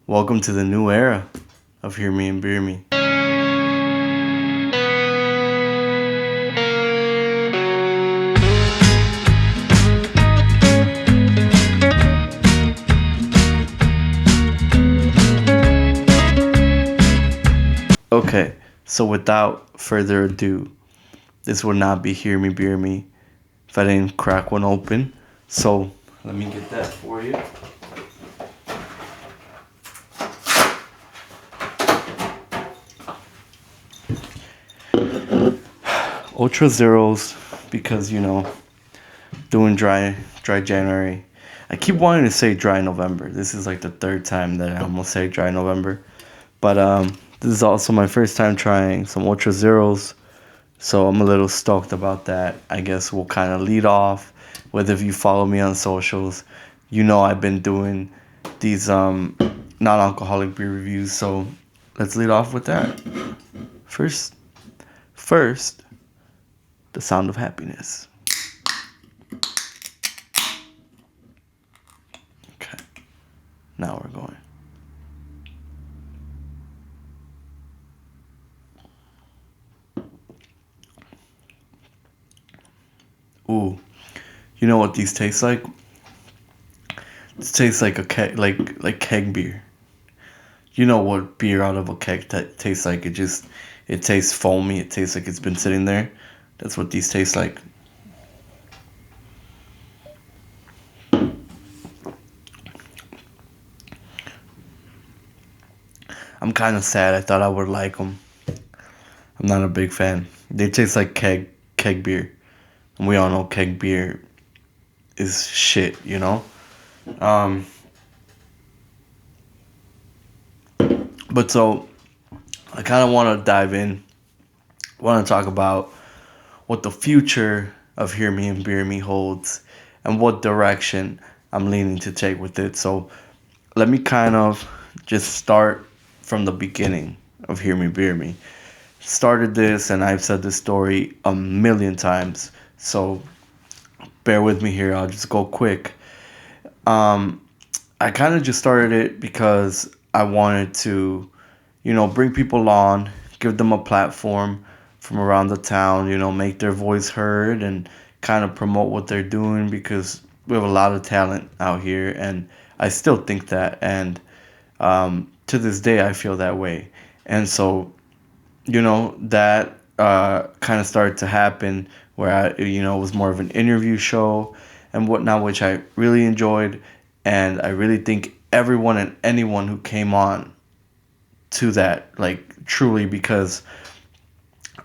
Welcome to the new era of Hear Me and Beer Me. Okay, so without further ado, this will not be Hear Me, Beer Me if I didn't crack one open. So let me get that for you. Ultra Zeros, because doing dry January. I keep wanting to say dry November. This is like the third time that I almost say dry November. But this is also my first time trying some Ultra Zeros. So I'm a little stoked about that. I guess we'll kind of lead off with, if you follow me on socials, I've been doing these non-alcoholic beer reviews. So let's lead off with that. First, the sound of happiness. Okay, now we're going. Ooh, you know what these taste like? It tastes like a keg, like keg beer. You know what beer out of a keg tastes like? It tastes foamy. It tastes like it's been sitting there. That's what these taste like. I'm kind of sad. I thought I would like them. I'm not a big fan. They taste like keg beer, and we all know keg beer is shit. Um, but so I kind of want to dive in. Want to talk about what the future of Hear Me and Beer Me holds, and what direction I'm leaning to take with it. So let me kind of just start from the beginning of Hear Me Beer Me. Started this, and I've said this story a million times, so bear with me here. I'll just go quick. Um, I kind of just started it because I wanted to, bring people on, give them a platform from around the town, make their voice heard and kind of promote what they're doing, because we have a lot of talent out here, and I still think that. And to this day, I feel that way. And so, that kind of started to happen where it was more of an interview show and whatnot, which I really enjoyed. And I really think everyone and anyone who came on to that, like, truly, because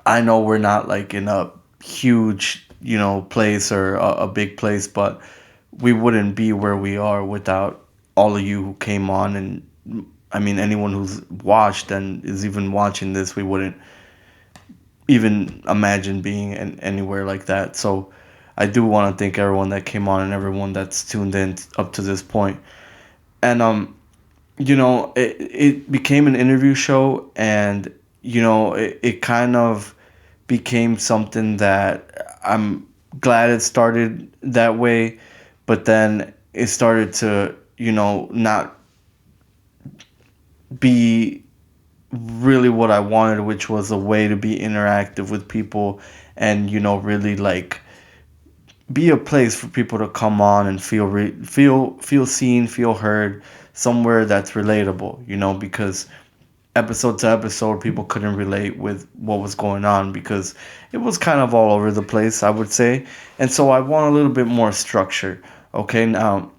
I know we're not like in a huge, place, or a big place, but we wouldn't be where we are without all of you who came on. And I mean, anyone who's watched and is even watching this, we wouldn't even imagine being anywhere like that. So I do want to thank everyone that came on and everyone that's tuned in up to this point. And it became an interview show, and it kind of became something that I'm glad it started that way, but then it started to not be really what I wanted, which was a way to be interactive with people, and really, like, be a place for people to come on and feel seen, feel heard, somewhere that's relatable, because episode to episode people couldn't relate with what was going on, because it was kind of all over the place, I would say. And so I want a little bit more structure. Okay, now,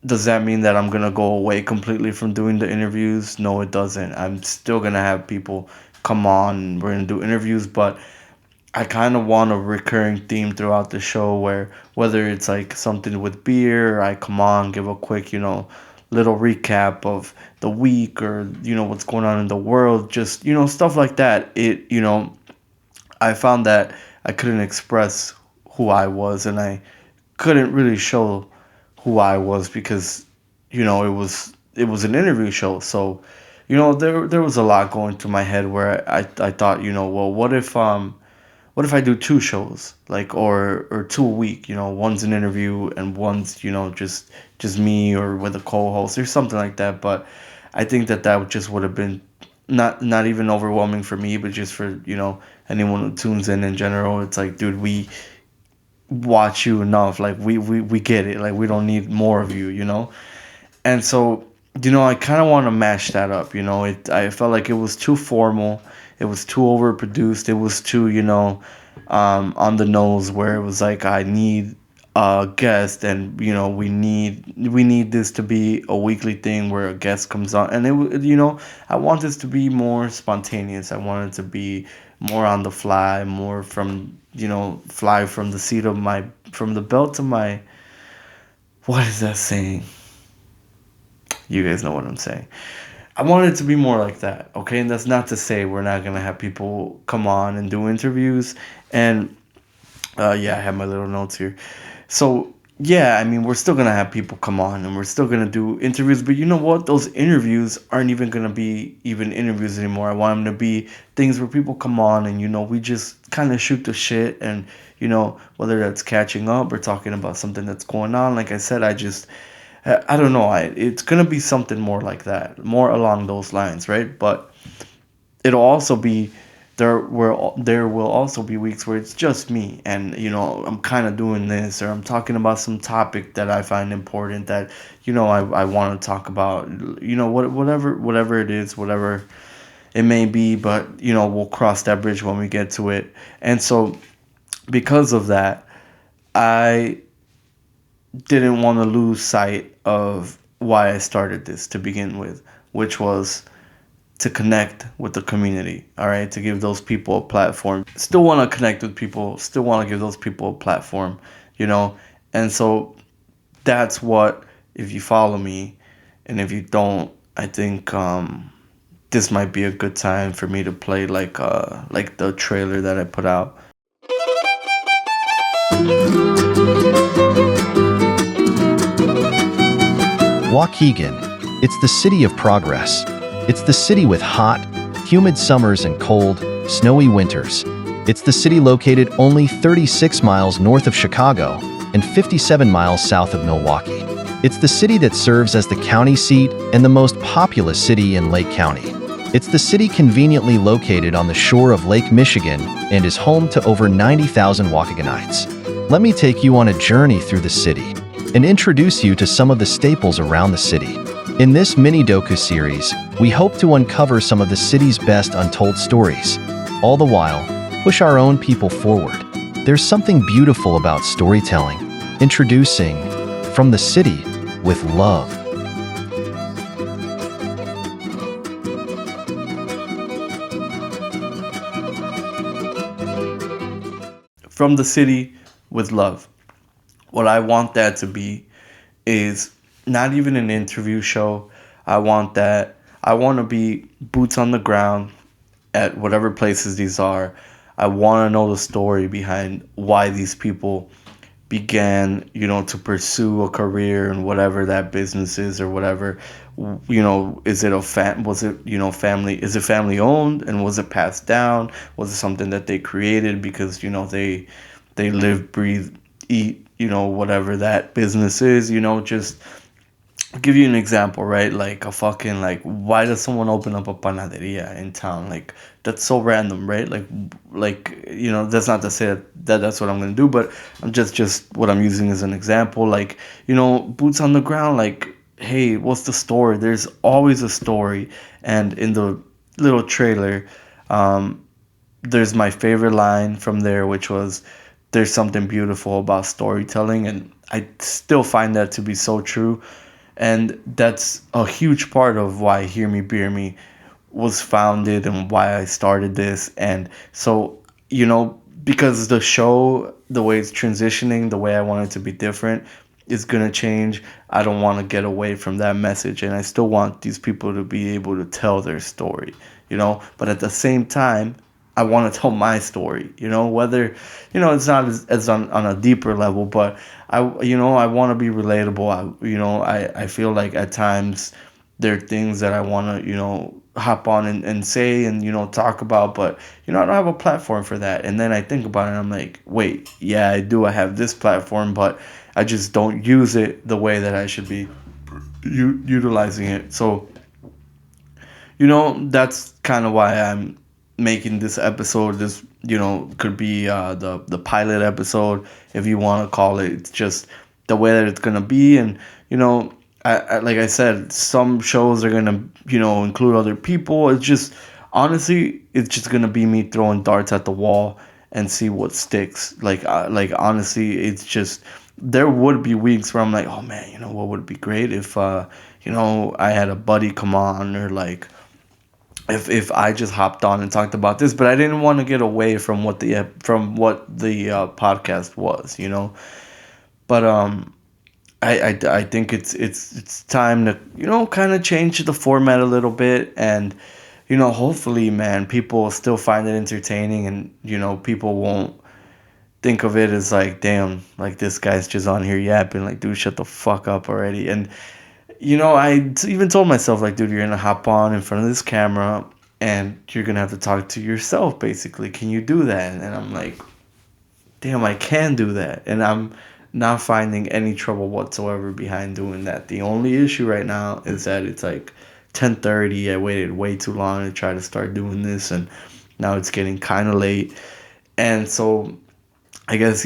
does that mean that I'm gonna go away completely from doing the interviews? No, it doesn't. I'm still gonna have people come on and we're gonna do interviews, but I kind of want a recurring theme throughout the show, where whether it's like something with beer, or I come on, give a quick, little recap of the week, or, what's going on in the world, just, stuff like that. I found that I couldn't express who I was, and I couldn't really show who I was, because, it was an interview show. So, there was a lot going through my head, where I thought, well, what if I do two shows, like, or two a week? One's an interview and one's just me, or with a co-host or something like that. But I think that just would have been not even overwhelming for me, but just for anyone who tunes in general. It's like, dude, we watch you enough. Like we get it. Like we don't need more of you. And so, I kind of want to mash that up. I felt like it was too formal. It was too overproduced. It was too, on the nose, where it was like, I need a guest, and we need this to be a weekly thing where a guest comes on, and I want this to be more spontaneous. I want it to be more on the fly, more from fly from the seat of my from the belt of my, what is that saying? You guys know what I'm saying. I want it to be more like that, okay? And that's not to say we're not gonna have people come on and do interviews. And yeah, I have my little notes here. So yeah, I mean, we're still gonna have people come on, and we're still gonna do interviews. But you know what? Those interviews aren't even gonna be even interviews anymore. I want them to be things where people come on, and we just kind of shoot the shit, and whether that's catching up or talking about something that's going on. Like I said, I don't know. It's gonna be something more like that, more along those lines, right? But it'll also be there will also be weeks where it's just me, and I'm kind of doing this, or I'm talking about some topic that I find important, that I want to talk about, whatever it is, whatever it may be. But we'll cross that bridge when we get to it. And so, because of that, I didn't want to lose sight of why I started this to begin with, which was to connect with the community, all right, to give those people a platform. Still want to connect with people, still want to give those people a platform, you know? And so that's what, if you follow me, and if you don't, I think this might be a good time for me to play like the trailer that I put out. Waukegan. It's the city of progress. It's the city with hot, humid summers and cold, snowy winters. It's the city located only 36 miles north of Chicago and 57 miles south of Milwaukee. It's the city that serves as the county seat and the most populous city in Lake County. It's the city conveniently located on the shore of Lake Michigan and is home to over 90,000 Waukeganites. Let me take you on a journey through the city and introduce you to some of the staples around the city. In this mini docu-series, we hope to uncover some of the city's best untold stories, all the while push our own people forward. There's something beautiful about storytelling, introducing From the City with Love. From the city with love. What I want that to be is not even an interview show. I want to be boots on the ground at whatever places these are. I want to know the story behind why these people began, to pursue a career in whatever that business is, or whatever. Is it was it, family, is it family owned, and was it passed down? Was it something that they created because, they live, breathe, eat, whatever that business is, just give you an example, right? Like a fucking, like, why does someone open up a panaderia in town? Like, that's so random, right? That's not to say that that's what I'm gonna do, but I'm just what I'm using as an example. Like, boots on the ground. Like, hey, what's the story? There's always a story. And in the little trailer, there's my favorite line from there, which was, "There's something beautiful about storytelling," and I still find that to be so true. And that's a huge part of why Hear Me Beer Me was founded, and why I started this. And so, because the show, the way it's transitioning, the way I want it to be different, is going to change. I don't want to get away from that message. And I still want these people to be able to tell their story, but at the same time, I want to tell my story, whether, it's not as on a deeper level, but I want to be relatable. I feel like at times there are things that I want to, hop on and say, and, talk about, but, I don't have a platform for that. And then I think about it, and I'm like, wait, yeah, I do. I have this platform, but I just don't use it the way that I should be utilizing it. So that's kind of why I'm making this episode. This, could be the pilot episode, if you want to call it. It's just the way that it's gonna be, and you know, like I said, some shows are gonna include other people. It's just honestly, it's just gonna be me throwing darts at the wall and see what sticks. Like honestly, it's just there would be weeks where I'm like, oh man, what would be great if I had a buddy come on, or like if I just hopped on and talked about this, but I didn't want to get away from what the podcast was. But I think it's time to kind of change the format a little bit, and hopefully, man, people will still find it entertaining, and people won't think of it as like, damn, like this guy's just on here yapping, like, dude, shut the fuck up already. And even told myself, like, dude, you're gonna hop on in front of this camera and you're gonna have to talk to yourself, basically. Can you do that? And I'm like, damn, I can do that. And I'm not finding any trouble whatsoever behind doing that. The only issue right now is that it's like 10:30. I waited way too long to try to start doing this, and now it's getting kind of late. And so I guess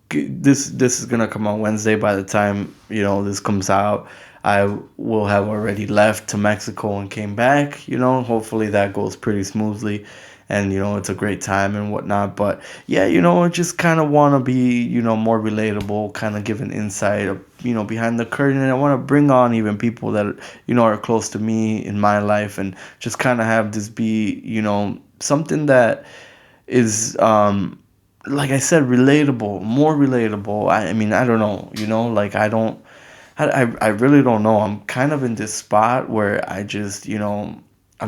this is gonna come on Wednesday. By the time this comes out, I will have already left to Mexico and came back. Hopefully that goes pretty smoothly, and it's a great time and whatnot. But yeah, I just kind of want to be more relatable, kind of give an insight of behind the curtain, and I want to bring on even people that are close to me in my life, and just kind of have this be something that is like I said, relatable, more relatable. I mean, I don't know, like I really don't know. I'm kind of in this spot where I just, I'm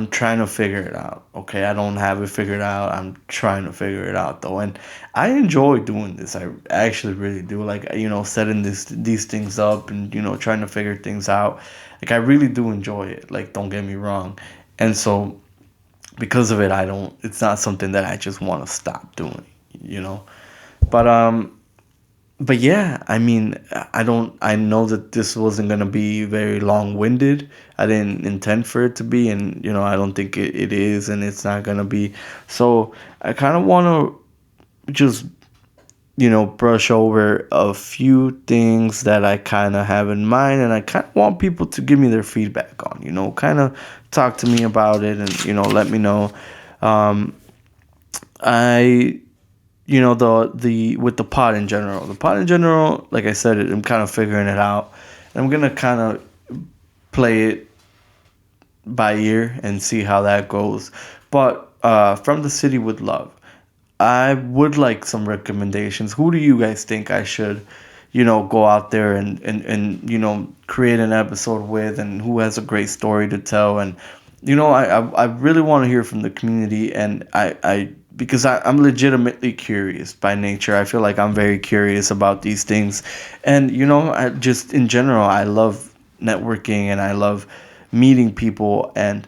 trying to figure it out. Okay, I don't have it figured out. I'm trying to figure it out though, and I enjoy doing this. I actually really do. Like, setting these things up, and trying to figure things out. Like, I really do enjoy it. Like, don't get me wrong, and so because of it, I don't. It's not something that I just want to stop doing. You know, but but yeah, I mean, I don't. I know that this wasn't gonna be very long-winded. I didn't intend for it to be, and I don't think it is, and it's not gonna be. So I kind of want to just brush over a few things that I kind of have in mind, and I kind of want people to give me their feedback on. Kind of talk to me about it, and let me know. I the with the pod in general, like I said, I'm kind of figuring it out. I'm gonna kind of play it by ear and see how that goes. But from the city with love, I would like some recommendations. Who do you guys think I should go out there and create an episode with, and who has a great story to tell? And I really want to hear from the community, and I because I'm legitimately curious by nature. I feel like I'm very curious about these things, and I just in general, I love networking, and I love meeting people. And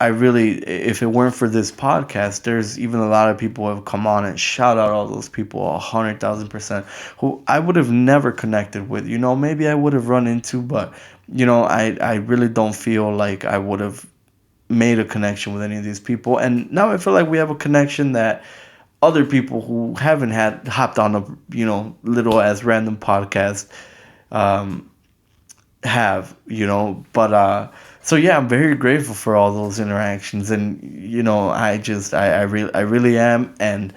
I really, if it weren't for this podcast, there's even a lot of people who have come on, and shout out all those people 100,000% who I would have never connected with. Maybe I would have run into, but I really don't feel like I would have made a connection with any of these people. And now I feel like we have a connection that other people who haven't had hopped on a little as random podcast um, have. But so yeah, I'm very grateful for all those interactions, and I really am, and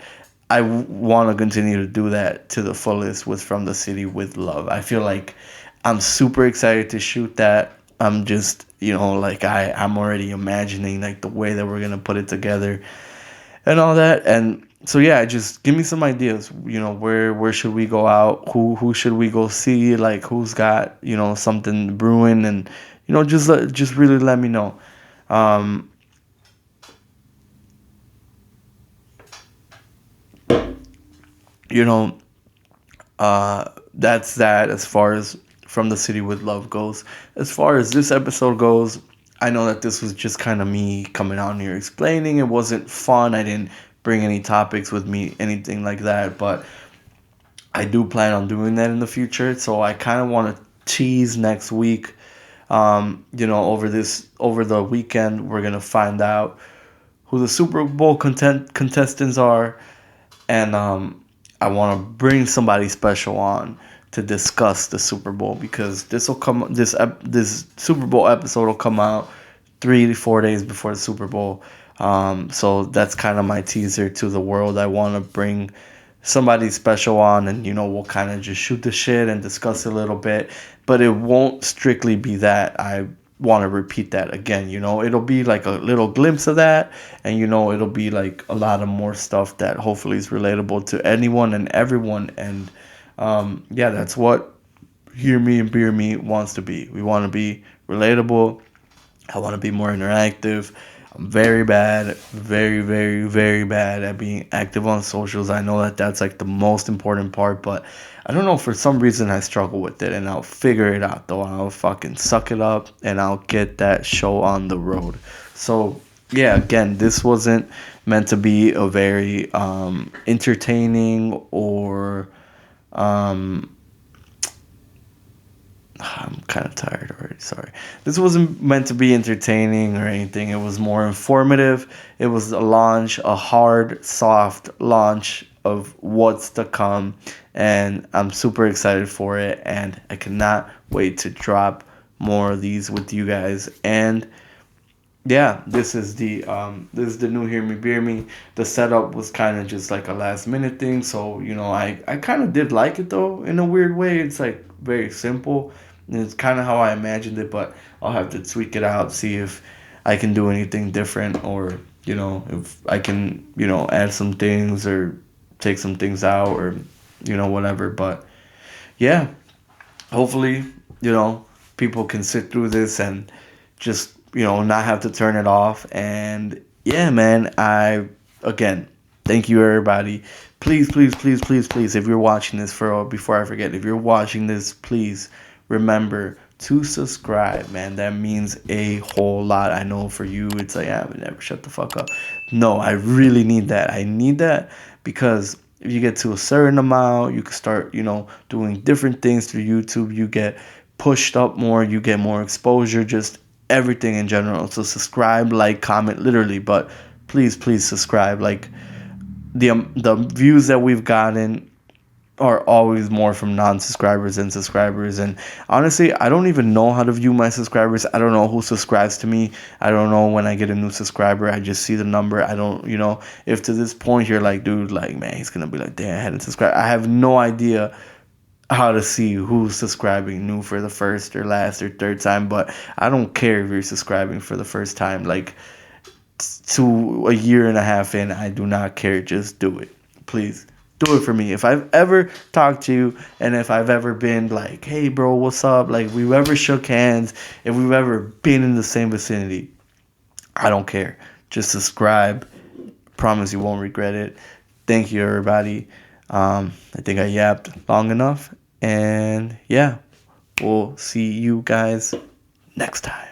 I want to continue to do that to the fullest with From the City with Love. I feel like I'm super excited to shoot that. I'm just, like I'm already imagining like the way that we're gonna put it together and all that. And so yeah, just give me some ideas. Where should we go out? Who should we go see? Like, who's got something brewing? And just really let me know. Um, you know, that's that as far as From the City with Love goes. As far as this episode goes, I know that this was just kind of me coming out here explaining. It wasn't fun. I didn't bring any topics with me, anything like that. But I do plan on doing that in the future. So I kind of want to tease next week Over the weekend, we're gonna find out who the Super Bowl contestants are, and I want to bring somebody special on to discuss the Super Bowl, because this Super Bowl episode will come out 3 to 4 days before the Super Bowl. So that's kind of my teaser to the world. I want to bring somebody special on, and we'll kind of just shoot the shit and discuss a little bit, but it won't strictly be that. I want to repeat that again. It'll be like a little glimpse of that, and it'll be like a lot of more stuff that hopefully is relatable to anyone and everyone. And yeah, that's what Hear Me and Beer Me wants to be. We want to be relatable. I want to be more interactive. I'm very bad, very, very, very bad at being active on socials. I know that that's like the most important part, but I don't know, for some reason I struggle with it, and I'll figure it out though. I'll fucking suck it up, and I'll get that show on the road. So, yeah, again, this wasn't meant to be a very entertaining or um, I'm kind of tired already. Sorry. This wasn't meant to be entertaining or anything. It was more informative. It was a hard, soft launch of what's to come. And I'm super excited for it. And I cannot wait to drop more of these with you guys. And yeah, this is the new Hear Me Beer Me. The setup was kind of just like a last minute thing, so I kind of did like it though, in a weird way. It's like very simple, and it's kind of how I imagined it, but I'll have to tweak it out, see if I can do anything different, or if I can add some things or take some things out, or whatever. But yeah, hopefully, people can sit through this and just, not have to turn it off. And yeah, man, again, thank you, everybody. Please, please, please, please, please, if you're watching this, before I forget, if you're watching this, please remember to subscribe, man. That means a whole lot. I know for you, it's like, yeah, but never shut the fuck up. No, I really need that. I need that, because if you get to a certain amount, you can start, doing different things through YouTube. You get pushed up more, you get more exposure, just everything in general. So subscribe, like, comment, literally, but please, please subscribe. Like, the views that we've gotten are always more from non-subscribers than subscribers. And honestly, I don't even know how to view my subscribers. I don't know who subscribes to me. I don't know when I get a new subscriber. I just see the number. I don't, if to this point you're like, dude, like, man, he's gonna be like, damn, I hadn't subscribed. I have no idea how to see who's subscribing new for the first or last or third time. But I don't care if you're subscribing for the first time, like, to a year and a half in. I do not care. Just do it, please. Do it for me. If I've ever talked to you, and if I've ever been like, hey bro, what's up, like, if we've ever shook hands, if we've ever been in the same vicinity, I don't care. Just subscribe. Promise you won't regret it. Thank you, everybody. I think I yapped long enough. And yeah, we'll see you guys next time.